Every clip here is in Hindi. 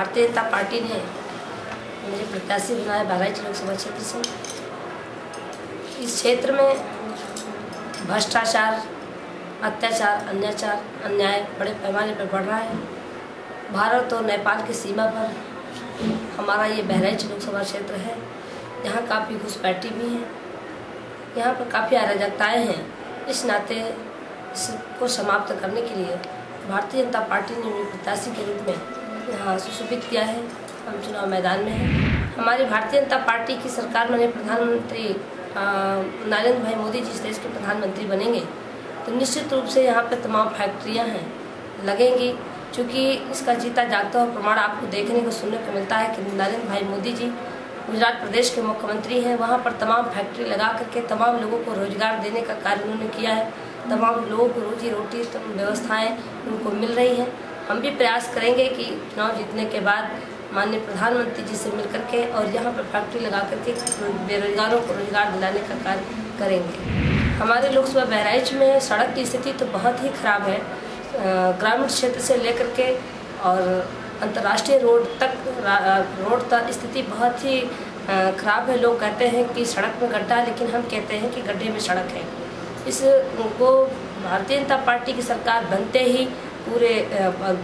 भारतीय जनता पार्टी ने मुझे प्रत्याशी बनाया बहराइच लोकसभा क्षेत्र से। इस क्षेत्र में भ्रष्टाचार, अत्याचार, अन्याय बड़े पैमाने पर बढ़ रहा है। भारत और नेपाल की सीमा पर हमारा ये बहराइच लोकसभा क्षेत्र है। यहाँ काफ़ी घुसपैठी भी है, यहाँ पर काफ़ी अराजकताएँ हैं। इस नाते इसको समाप्त करने के लिए भारतीय जनता पार्टी ने मुझे प्रत्याशी के रूप में यहाँ सुशोभित किया है। हम चुनाव मैदान में हैं। हमारी भारतीय जनता पार्टी की सरकार में प्रधानमंत्री नरेंद्र भाई मोदी जी इस देश के प्रधानमंत्री बनेंगे तो निश्चित रूप से यहाँ पर तमाम फैक्ट्रियाँ हैं लगेंगी। चूँकि इसका जीता जागता हुआ प्रमाण आपको देखने को सुनने को मिलता है कि नरेंद्र भाई मोदी जी गुजरात प्रदेश के मुख्यमंत्री हैं। वहाँ पर तमाम फैक्ट्री लगा करके तमाम लोगों को रोजगार देने का कार्य उन्होंने किया है। तमाम लोगों को रोजी रोटी व्यवस्थाएं उनको मिल रही हैं। हम भी प्रयास करेंगे कि चुनाव जीतने के बाद माननीय प्रधानमंत्री जी से मिल करके और यहाँ पर फैक्ट्री लगा करके बेरोजगारों को रोजगार दिलाने का कार्य करेंगे। हमारे लोकसभा बहराइच में सड़क की स्थिति तो बहुत ही खराब है। ग्रामीण क्षेत्र से लेकर के और अंतर्राष्ट्रीय रोड तक स्थिति बहुत ही खराब है। लोग कहते हैं कि सड़क में गड्ढा है, लेकिन हम कहते हैं कि गड्ढे में सड़क है। इसको भारतीय जनता पार्टी की सरकार बनते ही पूरे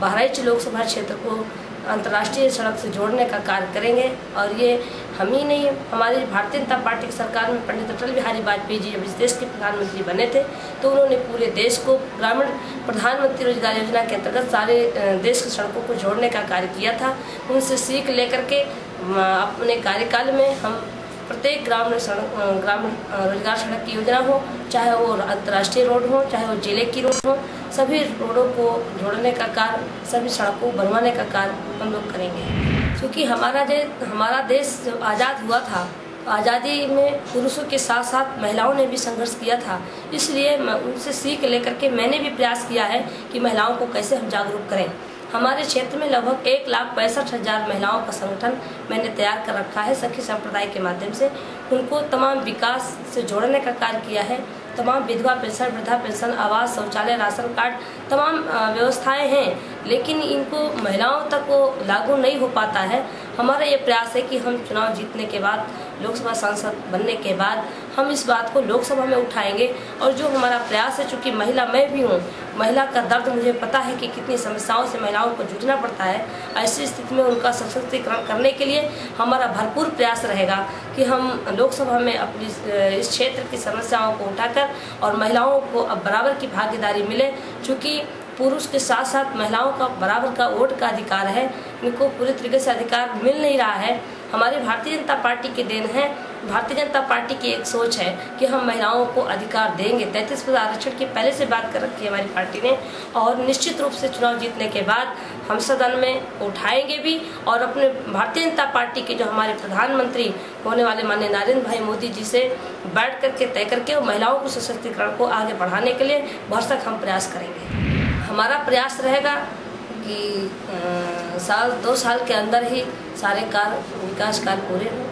बहराइच लोकसभा क्षेत्र को अंतर्राष्ट्रीय सड़क से जोड़ने का कार्य करेंगे। और ये हम ही नहीं, हमारी भारतीय जनता पार्टी की सरकार में पंडित अटल बिहारी वाजपेयी जी जब इस देश के प्रधानमंत्री बने थे तो उन्होंने पूरे देश को ग्रामीण प्रधानमंत्री रोजगार योजना के अंतर्गत सारे देश की सड़कों को जोड़ने का कार्य किया था। उनसे सीख लेकर के अपने कार्यकाल में हम प्रत्येक ग्रामीण रोजगार सड़क की योजना हो, चाहे वो अंतर्राष्ट्रीय रोड हो, चाहे वो जिले की रोड हो, सभी रोडों को जोड़ने का कार्य, सभी सड़कों को बनवाने का कार्य हम लोग करेंगे। क्योंकि हमारा देश जब आज़ाद हुआ था, आज़ादी में पुरुषों के साथ साथ महिलाओं ने भी संघर्ष किया था। इसलिए उनसे सीख लेकर के मैंने भी प्रयास किया है कि महिलाओं को कैसे हम जागरूक करें। हमारे क्षेत्र में लगभग 1,65,000 महिलाओं का संगठन मैंने तैयार कर रखा है। सखी संप्रदाय के माध्यम से उनको तमाम विकास से जोड़ने का कार्य किया है। तमाम विधवा पेंशन, वृद्धा पेंशन, आवास, शौचालय, राशन कार्ड, तमाम व्यवस्थाएं हैं, लेकिन इनको महिलाओं तक वो लागू नहीं हो पाता है। हमारा ये प्रयास है कि हम चुनाव जीतने के बाद, लोकसभा सांसद बनने के बाद हम इस बात को लोकसभा में उठाएंगे। और जो हमारा प्रयास है, चूँकि महिला मैं भी हूँ, महिला का दर्द मुझे पता है कि कितनी समस्याओं से महिलाओं को जूझना पड़ता है। ऐसी स्थिति में उनका सशक्तिकरण करने के लिए हमारा भरपूर प्रयास रहेगा कि हम लोकसभा में अपनी इस क्षेत्र की समस्याओं को उठाकर और महिलाओं को अब बराबर की भागीदारी मिले। चूँकि पुरुष के साथ साथ महिलाओं का बराबर का वोट का अधिकार है, इनको पूरी तरीके से अधिकार मिल नहीं रहा है। हमारी भारतीय जनता पार्टी की देन है। भारतीय जनता पार्टी की एक सोच है कि हम महिलाओं को अधिकार देंगे। 33% आरक्षण की पहले से बात कर रखी है हमारी पार्टी ने, और निश्चित रूप से चुनाव जीतने के बाद हम सदन में उठाएंगे भी। और अपने भारतीय जनता पार्टी के जो हमारे प्रधानमंत्री होने वाले माननीय नरेंद्र भाई मोदी जी से बैठ करके तय करके और महिलाओं को सशक्तिकरण को आगे बढ़ाने के लिए भरसक हम प्रयास करेंगे। हमारा प्रयास रहेगा कि 2 साल के अंदर ही सारे विकास कार्य पूरे हों।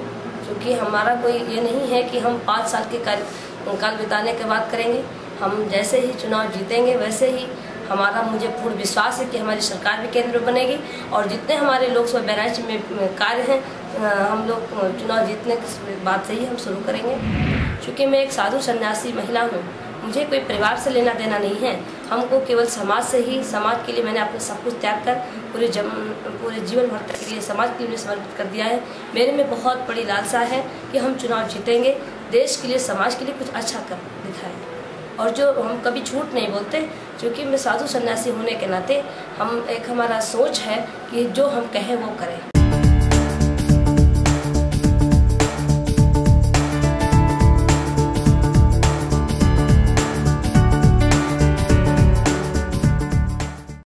क्योंकि हमारा कोई ये नहीं है कि हम 5 साल के काल बिताने के बाद करेंगे। हम जैसे ही चुनाव जीतेंगे वैसे ही हमारा, मुझे पूर्ण विश्वास है कि हमारी सरकार भी केंद्र में बनेगी। और जितने हमारे लोकसभा बहराइच में कार्य हैं, हम लोग चुनाव जीतने के बाद से ही हम शुरू करेंगे। क्योंकि मैं एक साधु सन्यासी महिला हूँ, मुझे कोई परिवार से लेना देना नहीं है। हमको केवल समाज से ही, समाज के लिए मैंने अपना सब कुछ त्याग कर पूरे जीवन भर के लिए समाज के लिए समर्पित कर दिया है। मेरे में बहुत बड़ी लालसा है कि हम चुनाव जीतेंगे, देश के लिए, समाज के लिए कुछ अच्छा कर दिखाएं। और जो हम कभी झूठ नहीं बोलते, क्योंकि मैं साधु सन्यासी होने के नाते हमारा सोच है कि जो हम कहें वो करें।